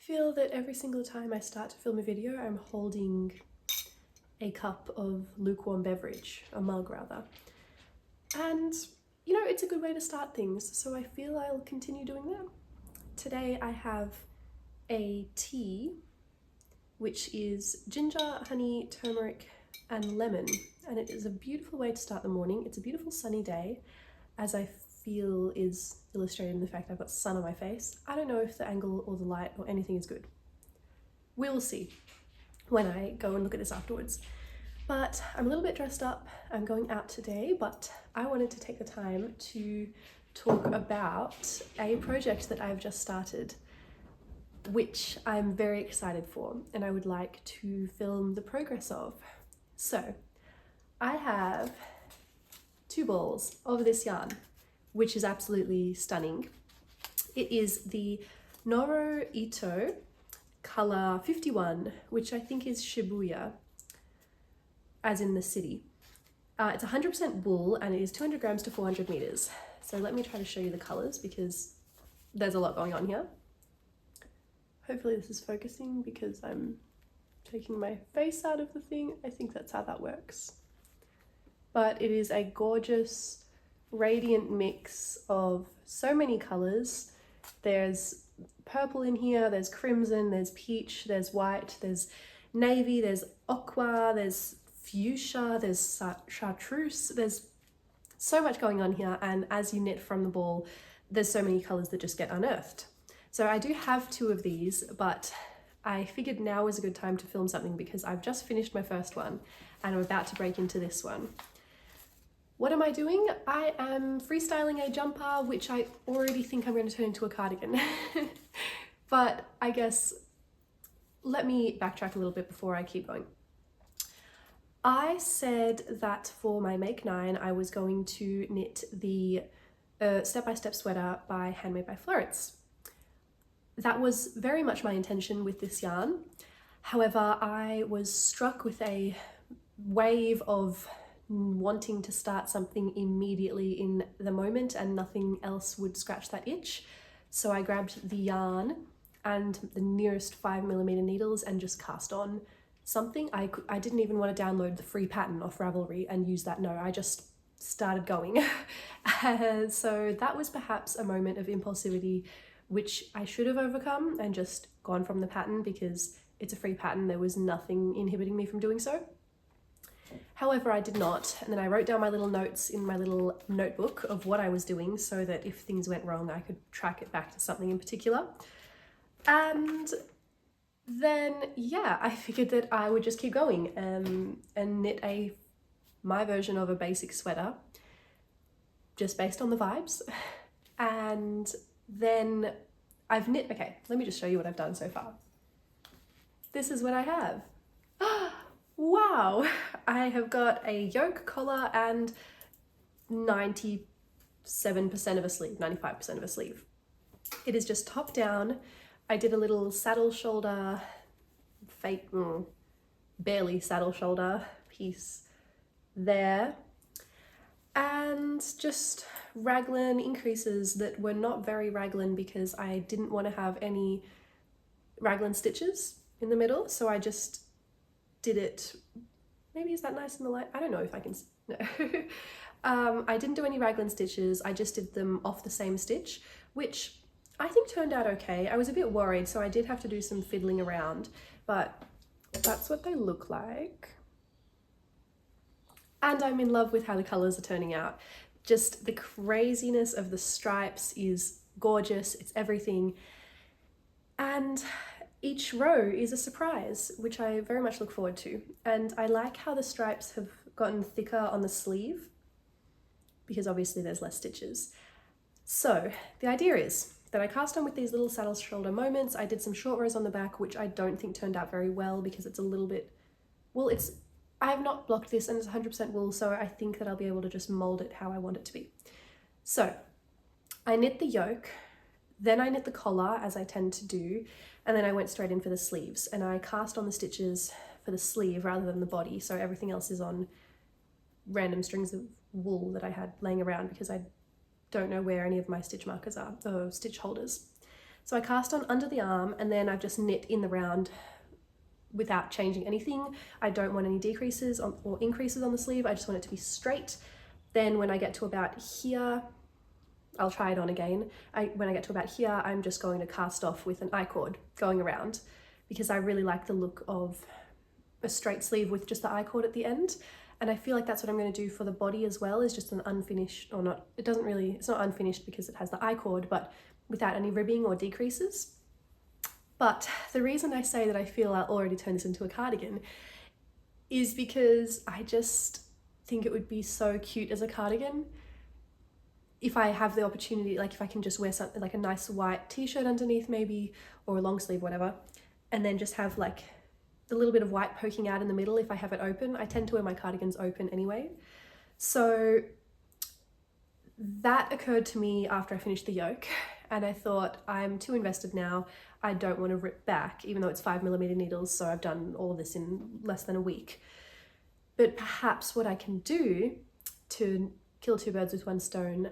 feel that every single time I start to film a video, I'm holding a cup of lukewarm beverage, a mug rather. And you know, it's a good way to start things, so I feel I'll continue doing that. Today I have a tea, which is ginger, honey, turmeric, and lemon. And it is a beautiful way to start the morning. It's a beautiful sunny day, as I feel is illustrated in the fact I've got sun on my face. I don't know if the angle or the light or anything is good. We'll see when I go and look at this afterwards. But I'm a little bit dressed up. I'm going out today, but I wanted to take the time to talk about a project that I've just started, which I'm very excited for, and I would like to film the progress of. So I have 2 balls of this yarn, which is absolutely stunning. It is the Noro Ito color 51, which I think is Shibuya, as in the city. It's 100% wool and it is 200 grams to 400 meters. So let me try to show you the colors because there's a lot going on here. Hopefully this is focusing because I'm taking my face out of the thing. I think that's how that works. But it is a gorgeous, radiant mix of so many colors. There's purple in here, there's crimson, there's peach, there's white, there's navy, there's aqua, there's fuchsia, there's chartreuse. There's so much going on here, and as you knit from the ball, there's so many colors that just get unearthed. So I do have 2 of these, but I figured now was a good time to film something because I've just finished my first one and I'm about to break into this one. What am I doing? I am freestyling a jumper, which I already think I'm going to turn into a cardigan. But I guess let me backtrack a little bit before I keep going. I said that for my Make 9, I was going to knit the step-by-step sweater by Handmade by Florence. That was very much my intention with this yarn. However, I was struck with a wave of wanting to start something immediately in the moment, and nothing else would scratch that itch. So I grabbed the yarn and the nearest 5mm needles and just cast on something. I didn't even want to download the free pattern off Ravelry and use that. No, I just started going. And so that was perhaps a moment of impulsivity which I should have overcome and just gone from the pattern, because it's a free pattern. There was nothing inhibiting me from doing so. However, I did not, and then I wrote down my little notes in my little notebook of what I was doing so that if things went wrong I could track it back to something in particular. And then yeah, I figured that I would just keep going and knit my version of a basic sweater just based on the vibes. And then I've knit, okay, let me just show you what I've done so far. This is what I have. Wow, I have got a yoke, collar, and 97% of a sleeve, 95% of a sleeve. It is just top down. I did a little saddle shoulder, barely saddle shoulder piece there, and just raglan increases that were not very raglan because I didn't want to have any raglan stitches in the middle, so I just did it. Maybe is that nice in the light? I don't know if I can, no. I didn't do any raglan stitches. I just did them off the same stitch, which I think turned out okay. I was a bit worried, so I did have to do some fiddling around, but that's what they look like. And I'm in love with how the colors are turning out. Just the craziness of the stripes is gorgeous. It's everything. And each row is a surprise, which I very much look forward to. And I like how the stripes have gotten thicker on the sleeve because obviously there's less stitches. So the idea is that I cast on with these little saddle shoulder moments. I did some short rows on the back, which I don't think turned out very well because it's a little bit, well, I have not blocked this and it's 100% wool, so I think that I'll be able to just mold it how I want it to be. So I knit the yoke, then I knit the collar, as I tend to do, and then I went straight in for the sleeves, and I cast on the stitches for the sleeve rather than the body, so everything else is on random strings of wool that I had laying around because I don't know where any of my stitch markers are, or stitch holders. So I cast on under the arm and then I've just knit in the round without changing anything. I don't want any decreases or increases on the sleeve. I just want it to be straight. Then when I get to about here, I'll try it on again. When I get to about here, I'm just going to cast off with an I-cord going around, because I really like the look of a straight sleeve with just the I-cord at the end. And I feel like that's what I'm going to do for the body as well, is just an unfinished, or not, it's not unfinished because it has the I-cord, but without any ribbing or decreases. But the reason I say that I feel I'll already turn this into a cardigan is because I just think it would be so cute as a cardigan if I have the opportunity, like if I can just wear something like a nice white t-shirt underneath maybe, or a long sleeve, whatever, and then just have like the little bit of white poking out in the middle if I have it open. I tend to wear my cardigans open anyway. So that occurred to me after I finished the yoke, and I thought, I'm too invested now. I don't want to rip back, even though it's 5mm needles, so I've done all of this in less than a week. But perhaps what I can do to kill two birds with one stone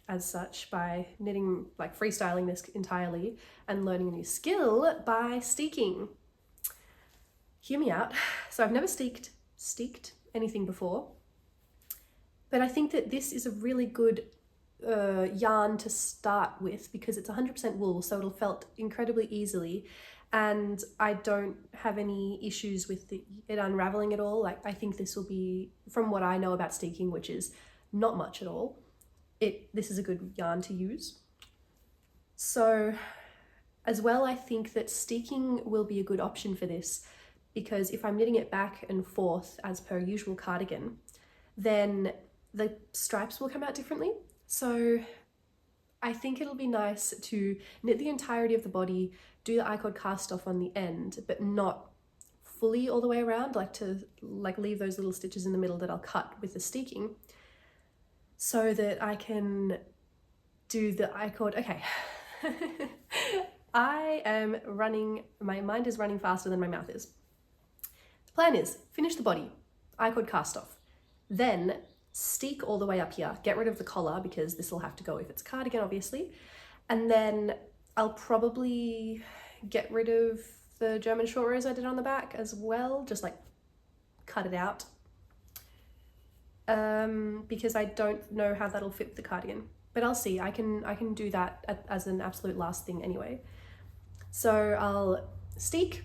as such, by knitting, like freestyling this entirely and learning a new skill by steeking. Hear me out. So I've never steeked anything before, but I think that this is a really good yarn to start with because it's 100% wool, so it'll felt incredibly easily, and I don't have any issues with it unraveling at all. Like, I think this will be, from what I know about steeking, which is not much at all, this is a good yarn to use. So as well, I think that steeking will be a good option for this, because if I'm knitting it back and forth as per usual cardigan, then the stripes will come out differently. So I think it'll be nice to knit the entirety of the body, do the I-cord cast off on the end, but not fully all the way around, to leave those little stitches in the middle that I'll cut with the steeking, so that I can do the I-cord. Okay. My mind is running faster than my mouth is. The plan is finish the body, I-cord cast off, then steek all the way up here, get rid of the collar because this will have to go if it's a cardigan, obviously, and then I'll probably get rid of the German short rows I did on the back as well, just like cut it out, because I don't know how that'll fit the cardigan, but I'll see. I can do that as an absolute last thing anyway. So I'll steek.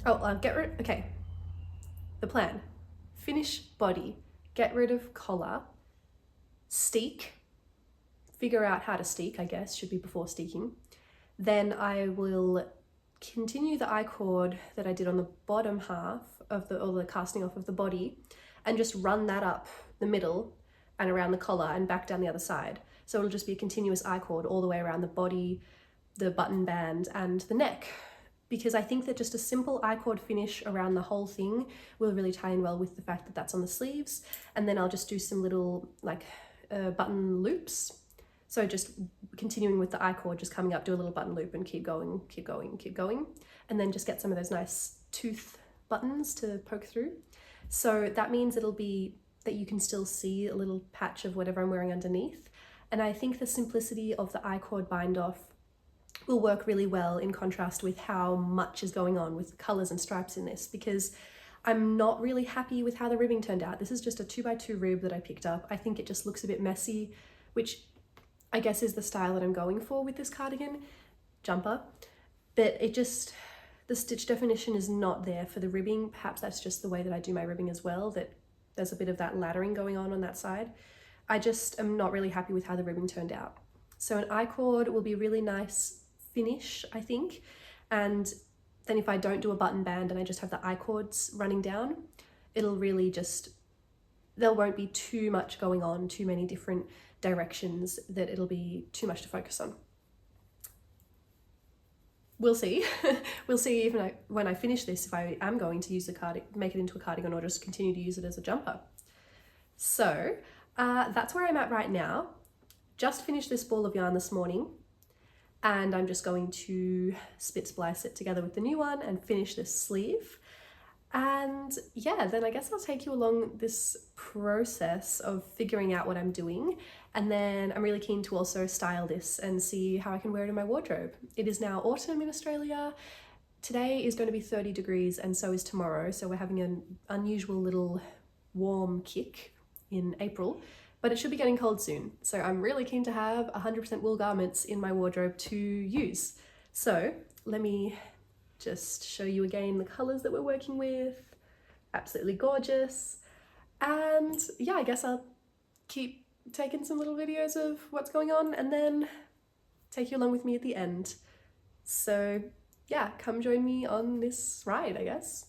I'll get rid. Okay, the plan: finish body, get rid of collar, steek, figure out how to steek, I guess, should be before steeking. Then I will continue the I-cord that I did on the bottom half of the casting off of the body, and just run that up the middle and around the collar and back down the other side. So it'll just be a continuous I-cord all the way around the body, the button band, and the neck, because I think that just a simple I-cord finish around the whole thing will really tie in well with the fact that that's on the sleeves. And then I'll just do some little button loops. So just continuing with the I-cord, just coming up, do a little button loop and keep going, keep going, keep going. And then just get some of those nice tooth buttons to poke through. So that means it'll be that you can still see a little patch of whatever I'm wearing underneath. And I think the simplicity of the I-cord bind off will work really well in contrast with how much is going on with colors and stripes in this, because I'm not really happy with how the ribbing turned out. This is just a 2x2 rib that I picked up. I think it just looks a bit messy, which I guess is the style that I'm going for with this cardigan jumper, but the stitch definition is not there for the ribbing. Perhaps that's just the way that I do my ribbing as well, that there's a bit of that laddering going on that side. I just am not really happy with how the ribbing turned out. So an I-cord will be a really nice finish, I think. And then if I don't do a button band and I just have the I-cords running down, it'll really there won't be too much going on, too many different directions that it'll be too much to focus on. We'll see. We'll see even when I finish this if I am going to use the cardigan, make it into a cardigan, or just continue to use it as a jumper. So that's where I'm at right now. Just finished this ball of yarn this morning, and I'm just going to spit splice it together with the new one and finish this sleeve. And yeah, then I guess I'll take you along this process of figuring out what I'm doing. And then I'm really keen to also style this and see how I can wear it in my wardrobe. It is now autumn in Australia. Today is going to be 30 degrees and so is tomorrow. So we're having an unusual little warm kick in April, but it should be getting cold soon. So I'm really keen to have 100% wool garments in my wardrobe to use. So let me just show you again the colors that we're working with. Absolutely gorgeous. And yeah, I guess I'll keep taking some little videos of what's going on and then take you along with me at the end. So yeah, come join me on this ride, I guess.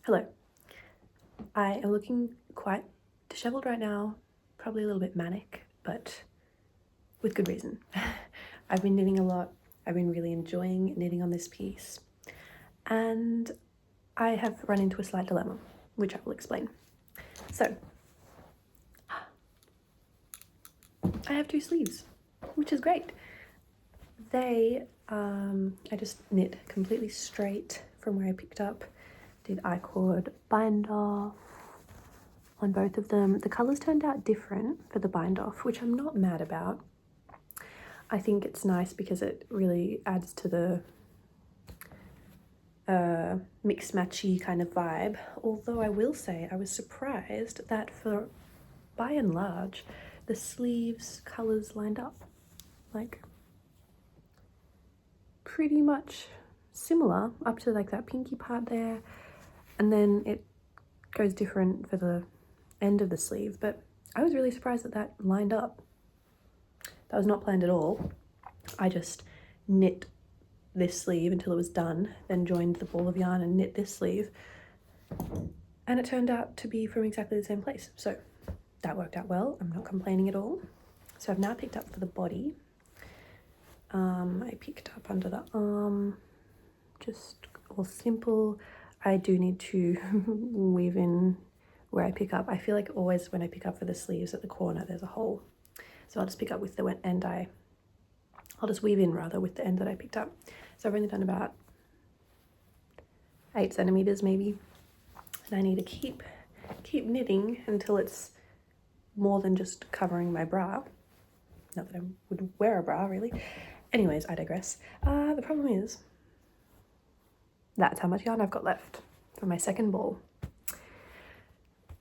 Hello. I am looking quite disheveled right now, probably a little bit manic, but with good reason. I've been knitting a lot. I've been really enjoying knitting on this piece, and I have run into a slight dilemma, which I will explain. So, I have 2 sleeves, which is great. I just knit completely straight from where I picked up. Did I-cord bind off on both of them. The colours turned out different for the bind off, which I'm not mad about. I think it's nice because it really adds to the mix matchy kind of vibe. Although I will say I was surprised that for by and large the sleeves colours lined up, like pretty much similar up to like that pinky part there, and then it goes different for the end of the sleeve. But I was really surprised that that lined up. That was not planned at all. I just knit this sleeve until it was done, then joined the ball of yarn and knit this sleeve, and it turned out to be from exactly the same place. So that worked out well. I'm not complaining at all. So I've now picked up for the body. I picked up under the arm, just all simple. I do need to weave in where I pick up. I feel like always when I pick up for the sleeves at the corner there's a hole, so I'll just pick up with the end I'll just weave in rather with the end that I picked up. So I've only done about 8 centimeters maybe, and I need to keep knitting until it's more than just covering my bra. Not that I would wear a bra really. Anyways, I digress. The problem is that's how much yarn I've got left for my second ball.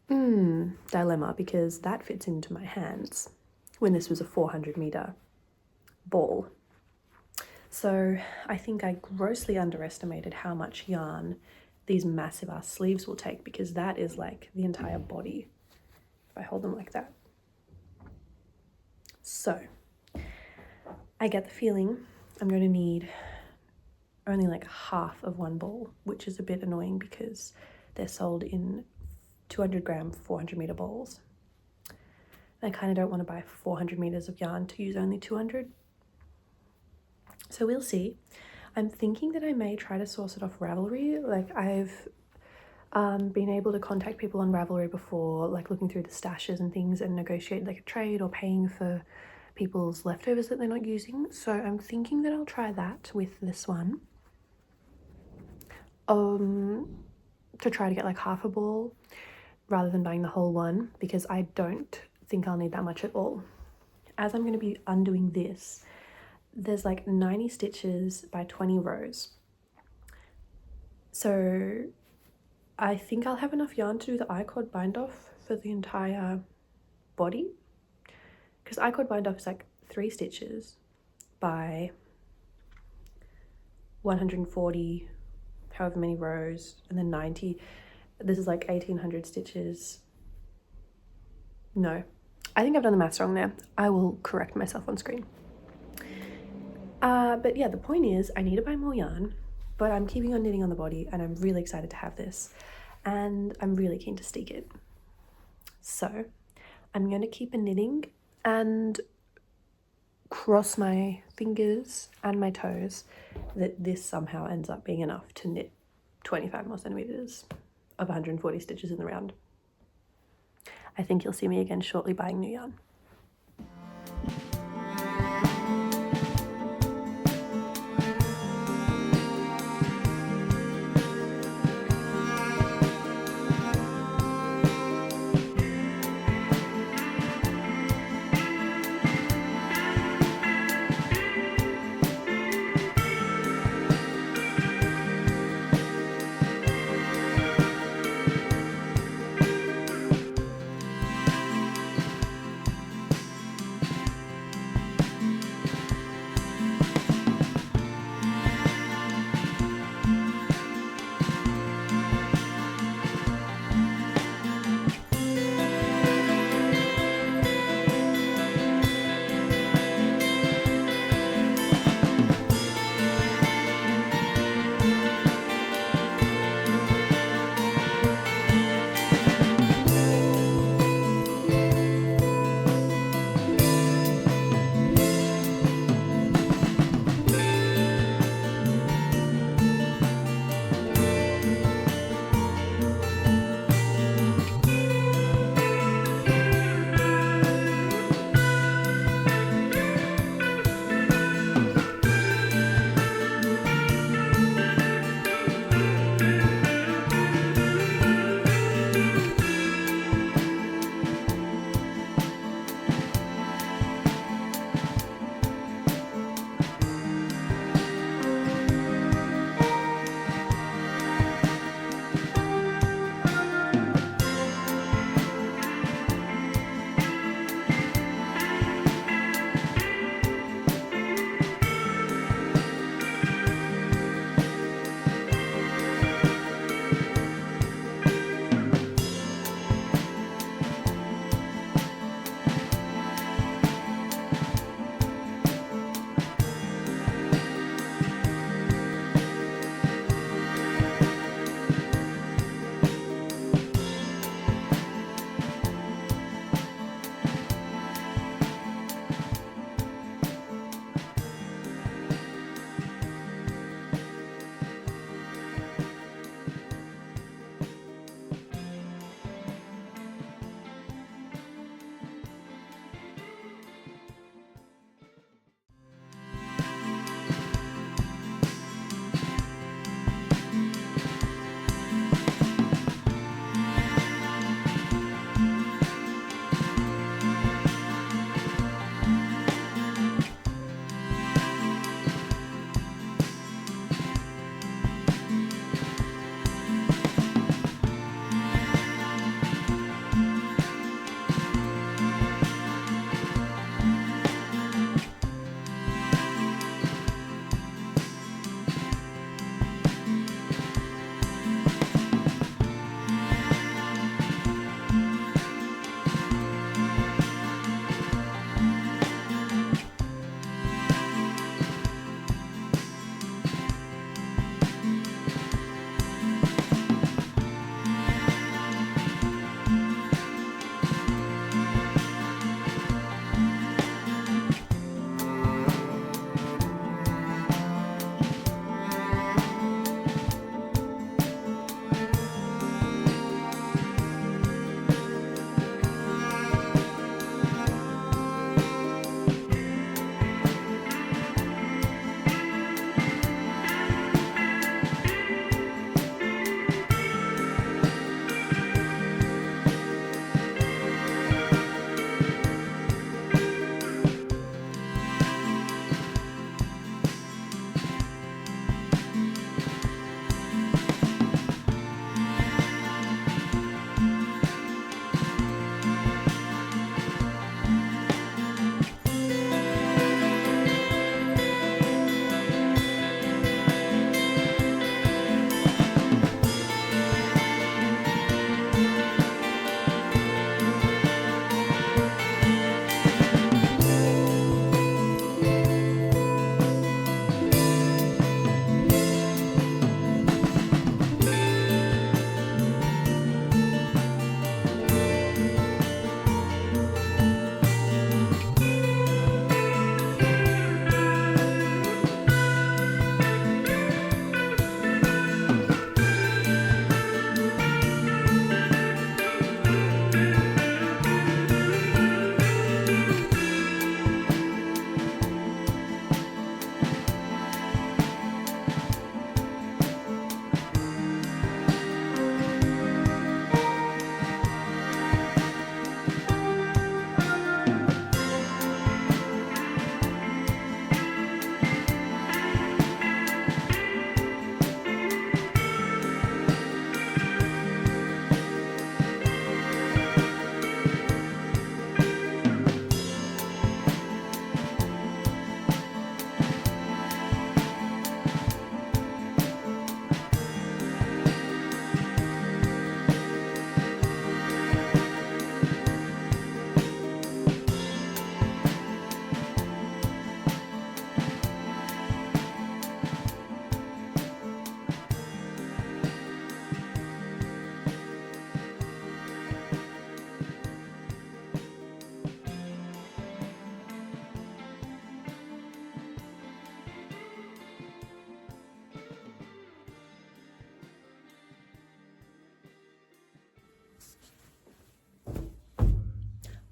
Dilemma, because that fits into my hands when this was a 400-meter ball. So I think I grossly underestimated how much yarn these massive ass sleeves will take, because that is like the entire body if I hold them like that. So I get the feeling I'm going to need only like half of one ball, which is a bit annoying because they're sold in 200-gram 400-meter balls. And I kind of don't want to buy 400 meters of yarn to use only 200. So we'll see. I'm thinking that I may try to source it off Ravelry. Like I've been able to contact people on Ravelry before, like looking through the stashes and things and negotiate like a trade or paying for people's leftovers that they're not using. So I'm thinking that I'll try that with this one. To try to get like half a ball rather than buying the whole one, because I don't think I'll need that much at all. As I'm going to be undoing this, there's like 90 stitches by 20 rows. So I think I'll have enough yarn to do the I-cord bind off for the entire body, because I-cord bind off is like 3 stitches by 140 however many rows, and then 90. This is like 1800 stitches. No, I think I've done the maths wrong there. I will correct myself on screen. But yeah, the point is I need to buy more yarn, but I'm keeping on knitting on the body and I'm really excited to have this, and I'm really keen to steek it. So I'm going to keep knitting and cross my fingers and my toes that this somehow ends up being enough to knit 25 more centimeters of 140 stitches in the round. I think you'll see me again shortly buying new yarn.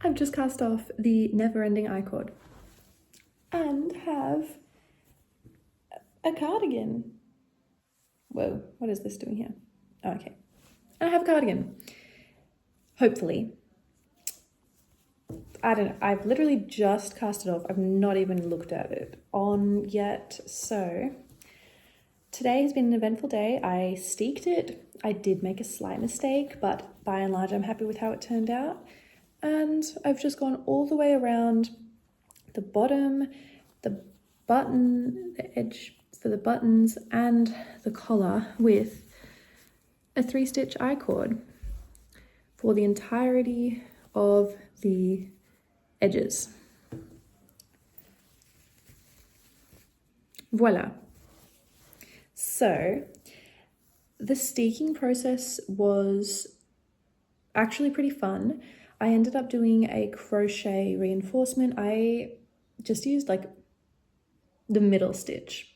I've just cast off the never-ending I-cord and have a cardigan. Whoa, what is this doing here? Oh, okay. And I have a cardigan. Hopefully. I don't know. I've literally just cast it off. I've not even looked at it on yet. So today has been an eventful day. I steeked it. I did make a slight mistake, but by and large, I'm happy with how it turned out. And I've just gone all the way around the bottom, the button, the edge for the buttons, and the collar with a 3-stitch I-cord for the entirety of the edges. Voila. So the steeking process was actually pretty fun. I ended up doing a crochet reinforcement. I just used like the middle stitch,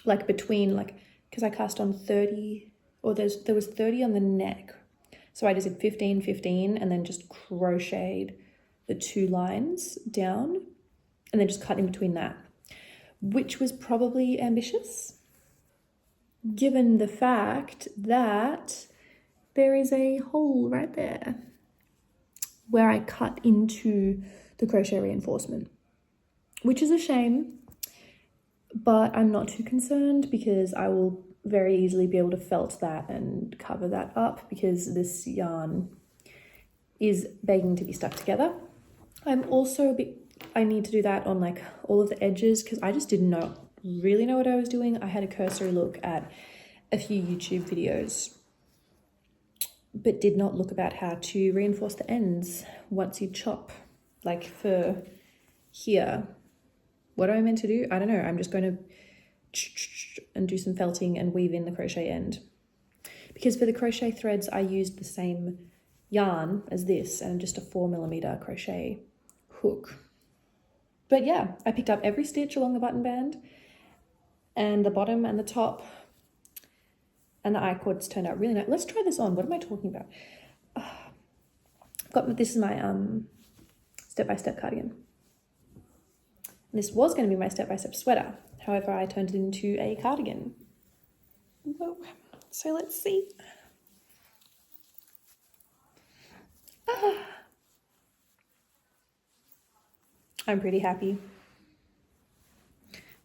like between, like, because I cast on 30, or there was 30 on the neck. So I just did 15, 15, and then just crocheted the 2 lines down and then just cut in between that, which was probably ambitious given the fact that there is a hole right there where I cut into the crochet reinforcement, which is a shame, but I'm not too concerned because I will very easily be able to felt that and cover that up because this yarn is begging to be stuck together. I'm also I need to do that on like all of the edges because I just did not really know what I was doing. I had a cursory look at a few YouTube videos, but did not look about how to reinforce the ends once you chop. Like for here, what am I meant to do? I don't know. I'm just going to and do some felting and weave in the crochet end. Because for the crochet threads, I used the same yarn as this and just a 4mm crochet hook. But yeah, I picked up every stitch along the button band and the bottom and the top, and the I-cords turned out really nice. Let's try this on. What am I talking about? This is my step-by-step cardigan. This was going to be my step-by-step sweater. However, I turned it into a cardigan. Whoa. So let's see. I'm pretty happy.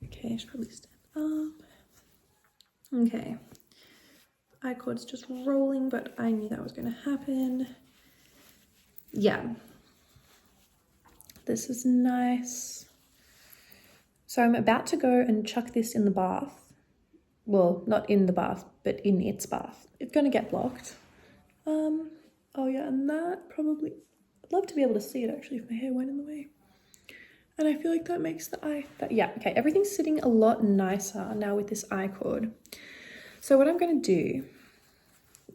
Okay, I should probably stand up. Okay. I-cord's just rolling, but I knew that was going to happen. Yeah. This is nice. So I'm about to go and chuck this in the bath. Well, not in the bath, but in its bath. It's going to get blocked. Oh yeah, and that probably, I'd love to be able to see it actually if my hair went in the way. And I feel like that makes the yeah, okay, everything's sitting a lot nicer now with this I-cord. So what I'm going to do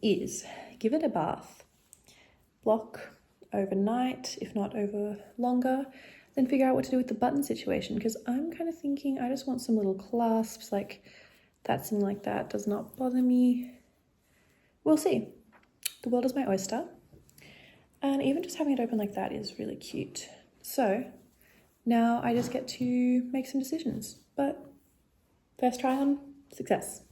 is give it a bath, block overnight, if not over longer, then figure out what to do with the button situation, because I'm kind of thinking I just want some little clasps, like that, something like that does not bother me. We'll see. The world is my oyster. And even just having it open like that is really cute. So now I just get to make some decisions, but first try on, success.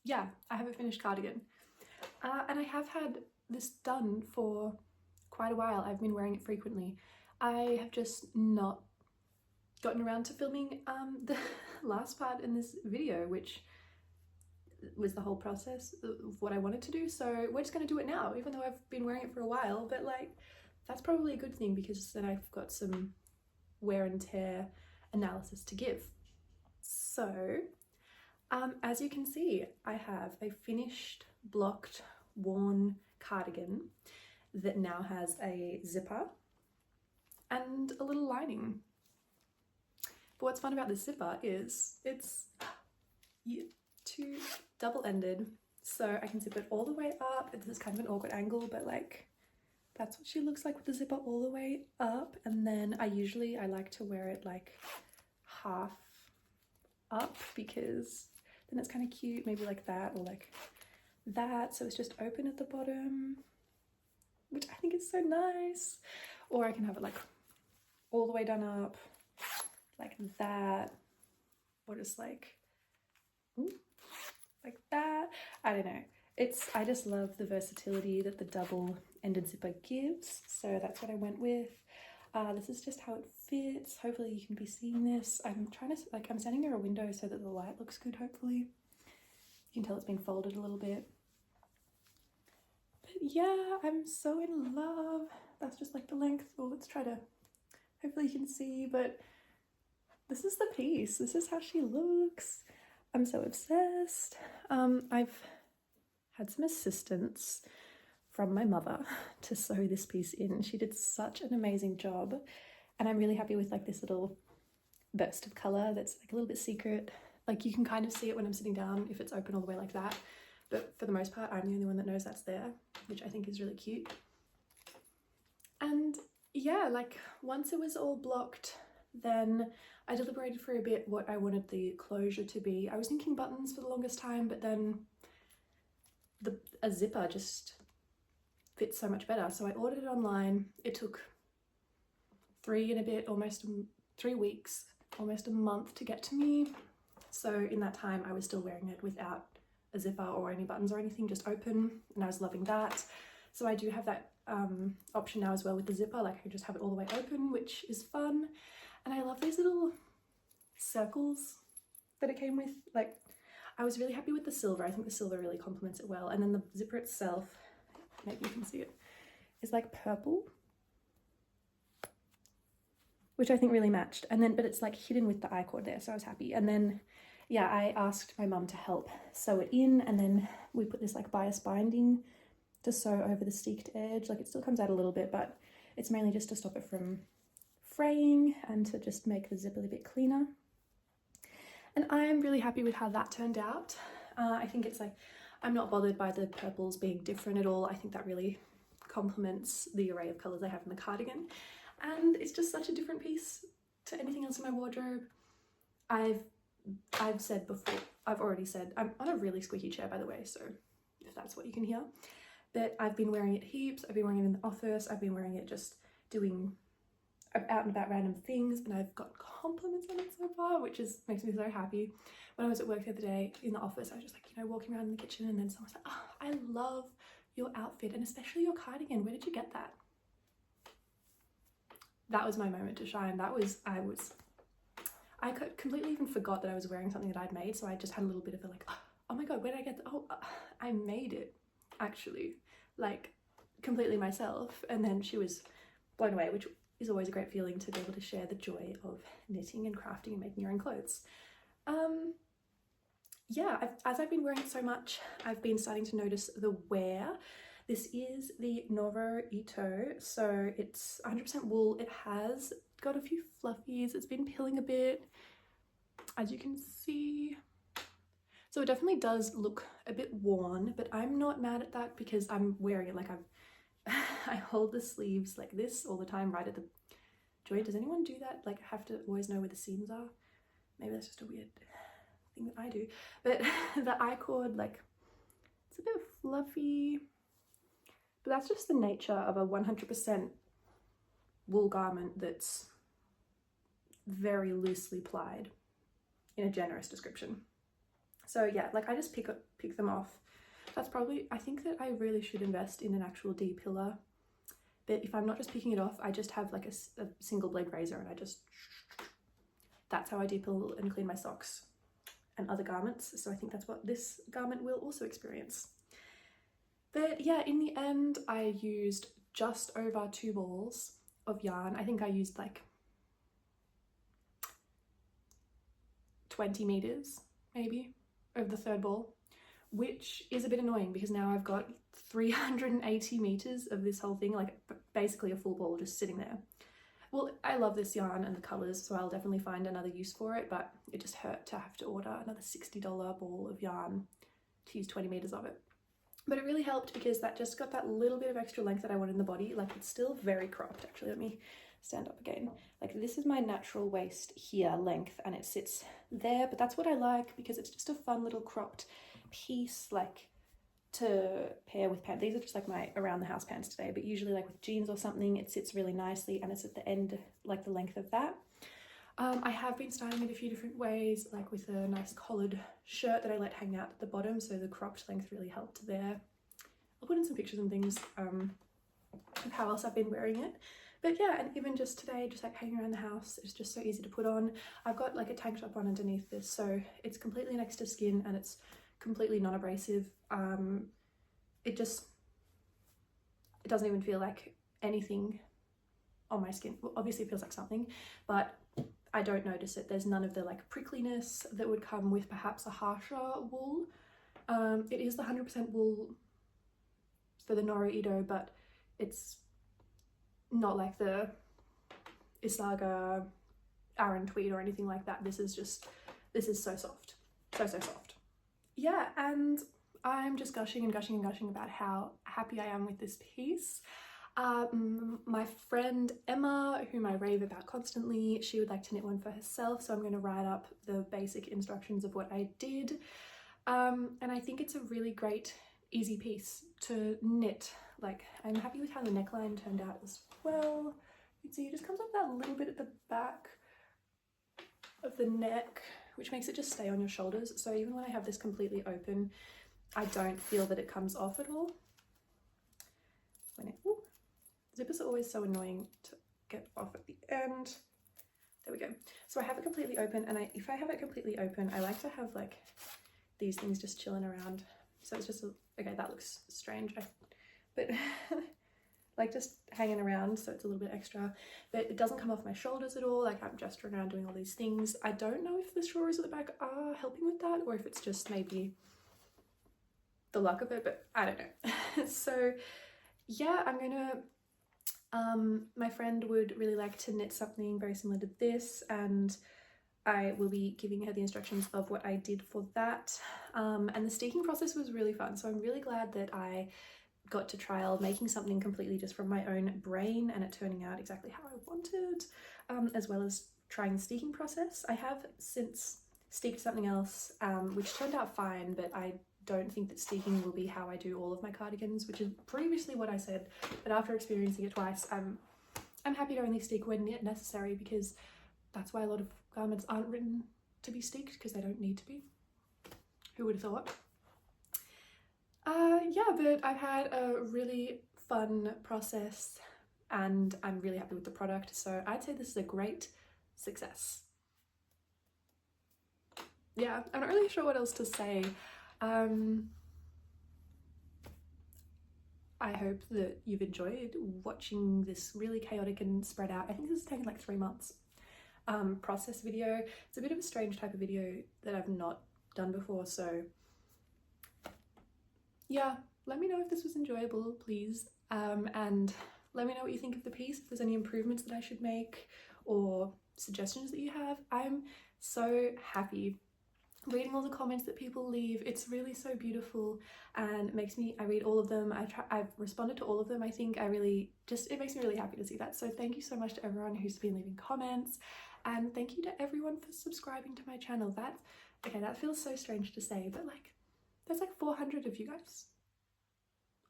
Yeah, I have a finished cardigan. And I have had this done for quite a while. I've been wearing it frequently. I have just not gotten around to filming the last part in this video, which was the whole process of what I wanted to do. So we're just gonna do it now, even though I've been wearing it for a while, but like that's probably a good thing because then I've got some wear and tear analysis to give. So as you can see, I have a finished blocked worn cardigan that now has a zipper and a little lining. But what's fun about this zipper is it's two double-ended, so I can zip it all the way up. This is kind of an awkward angle, but like that's what she looks like with the zipper all the way up. And then I like to wear it like half up because then it's kind of cute, maybe like that or like that, so it's just open at the bottom, which I think is so nice. Or I can have it like all the way done up like that, or just like that. I don't know, I just love the versatility that the double-ended zipper gives, so that's what I went with. This is just how it fits. Hopefully you can be seeing this. I'm standing near a window so that the light looks good, hopefully. You can tell it's been folded a little bit. But yeah, I'm so in love. That's just like the length. Oh, let's try to, hopefully you can see, but this is the piece. This is how she looks. I'm so obsessed. I've had some assistance from my mother to sew this piece in. She did such an amazing job, and I'm really happy with like this little burst of color that's like a little bit secret. Like you can kind of see it when I'm sitting down if it's open all the way like that, but for the most part I'm the only one that knows that's there, which I think is really cute. And yeah, like once it was all blocked, then I deliberated for a bit what I wanted the closure to be. I was thinking buttons for the longest time, but then a zipper just fits so much better. So I ordered it online. It took 3 weeks, almost a month to get to me. So in that time I was still wearing it without a zipper or any buttons or anything, just open, and I was loving that. So I do have that option now as well with the zipper. Like I can just have it all the way open, which is fun. And I love these little circles that it came with. Like I was really happy with the silver. I think the silver really complements it well. And then the zipper itself, maybe you can see it, is like purple, which I think really matched. And then, but it's like hidden with the I-cord there, so I was happy. And then, yeah, I asked my mum to help sew it in, and then we put this like bias binding to sew over the steeked edge. Like it still comes out a little bit, but it's mainly just to stop it from fraying and to just make the zip a little bit cleaner. And I'm really happy with how that turned out. I think it's like, I'm not bothered by the purples being different at all. I think that really complements the array of colours I have in the cardigan. And it's just such a different piece to anything else in my wardrobe. I've said before, I've already said, I'm on a really squeaky chair by the way, so if that's what you can hear. But I've been wearing it heaps. I've been wearing it in the office. I've been wearing it just doing out and about random things, and I've got compliments on it so far, which makes me so happy. When I was at work the other day in the office, I was just like, you know, walking around in the kitchen, and then someone's like, oh, I love your outfit and especially your cardigan. Where did you get that? That was my moment to shine. I completely even forgot that I was wearing something that I'd made, so I just had a little bit of a like, oh my god, where did I get that? Oh, I made it actually, like completely myself. And then she was blown away, which is always a great feeling, to be able to share the joy of knitting and crafting and making your own clothes. Yeah, as I've been wearing it so much, I've been starting to notice the wear. This is the Noro Ito, so it's 100% wool. It has got a few fluffies. It's been pilling a bit, as you can see. So it definitely does look a bit worn, but I'm not mad at that because I'm wearing it like I hold the sleeves like this all the time, right at the joint. Does anyone do that? Like have to always know where the seams are? Maybe that's just a weird thing that I do. But the I-cord, like it's a bit fluffy, but that's just the nature of a 100% wool garment that's very loosely plied in a generous description. So yeah, like I just pick them off. That's probably, I think that I really should invest in an actual D-pillar. But if I'm not just picking it off, I just have like a single blade razor and I just, that's how I depill and clean my socks and other garments. So I think that's what this garment will also experience. But yeah, in the end, I used just over 2 balls of yarn. I think I used like 20 meters maybe of the 3rd ball, which is a bit annoying because now I've got 380 meters of this whole thing, like basically a full ball just sitting there. Well, I love this yarn and the colors, so I'll definitely find another use for it, but it just hurt to have to order another $60 ball of yarn to use 20 meters of it. But it really helped because that just got that little bit of extra length that I want in the body. Like, it's still very cropped. Actually, let me stand up again. Like, this is my natural waist here length and it sits there, but that's what I like because it's just a fun little cropped piece, like to pair with pants. These are just like my around the house pants today, but usually like with jeans or something, it sits really nicely and it's at the end, like the length of that. I have been styling it a few different ways, like with a nice collared shirt that I let hang out at the bottom, so the cropped length really helped there. I'll put in some pictures and things of how else I've been wearing it. But yeah, and even just today, just like hanging around the house, it's just so easy to put on. I've got like a tank top on underneath this, so it's completely next to skin and it's completely non-abrasive. It doesn't even feel like anything on my skin. Well, obviously it feels like something, but I don't notice it. There's none of the like prickliness that would come with perhaps a harsher wool. It is the 100% wool for the Noro Ido, but it's not like the Isaga Aran tweed or anything like that. This is so soft, so soft. Yeah, and I'm just gushing and gushing and gushing about how happy I am with this piece. My friend Emma, whom I rave about constantly, she would like to knit one for herself, so I'm going to write up the basic instructions of what I did. And I think it's a really great, easy piece to knit. Like, I'm happy with how the neckline turned out as well. You can see it just comes up that little bit at the back of the neck, which makes it just stay on your shoulders. So even when I have this completely open, I don't feel that it comes off at all. Zippers are always so annoying to get off at the end. There we go. So I have it completely open, and if I have it completely open, I like to have like these things just chilling around. So it's just, okay, that looks strange, but like just hanging around, so it's a little bit extra, but it doesn't come off my shoulders at all. Like, I'm just around doing all these things. I don't know if the drawers at the back are helping with that, or if it's just maybe the luck of it, but I don't know. So yeah, I'm gonna, my friend would really like to knit something very similar to this, and I will be giving her the instructions of what I did for that. And the steeking process was really fun, so I'm really glad that I got to trial making something completely just from my own brain and it turning out exactly how I wanted, as well as trying the steeking process. I have since steeked something else, which turned out fine, but I don't think that steeking will be how I do all of my cardigans, which is previously what I said, but after experiencing it twice, I'm happy to only steek when necessary, because that's why a lot of garments aren't written to be steeked, because they don't need to be. Who would have thought? Yeah, but I've had a really fun process and I'm really happy with the product, so I'd say this is a great success. Yeah, I'm not really sure what else to say. I hope that you've enjoyed watching this really chaotic and spread out, I think this has taken like 3 months, process video. It's a bit of a strange type of video that I've not done before, so yeah, let me know if this was enjoyable, please, and let me know what you think of the piece, if there's any improvements that I should make or suggestions that you have. I'm so happy reading all the comments that people leave. It's really so beautiful and it makes me, I read all of them, I've responded to all of them. I think it makes me really happy to see that. So thank you so much to everyone who's been leaving comments, and thank you to everyone for subscribing to my channel. That feels so strange to say, but like, there's like 400 of you guys.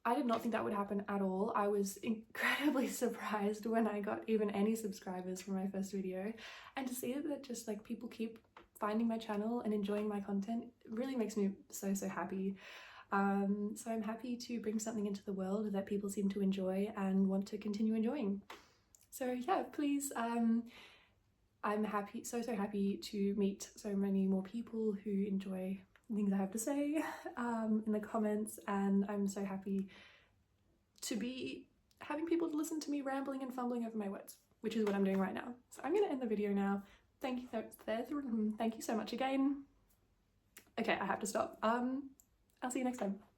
I did not think that would happen at all. I was incredibly surprised when I got even any subscribers from my first video, and to see that just like people keep finding my channel and enjoying my content really makes me so happy. So I'm happy to bring something into the world that people seem to enjoy and want to continue enjoying. So yeah, please, I'm happy, so happy to meet so many more people who enjoy things I have to say in the comments, and I'm so happy to be having people to listen to me rambling and fumbling over my words, which is what I'm doing right now. So I'm going to end the video now. Thank you so much again. Okay, I have to stop. I'll see you next time.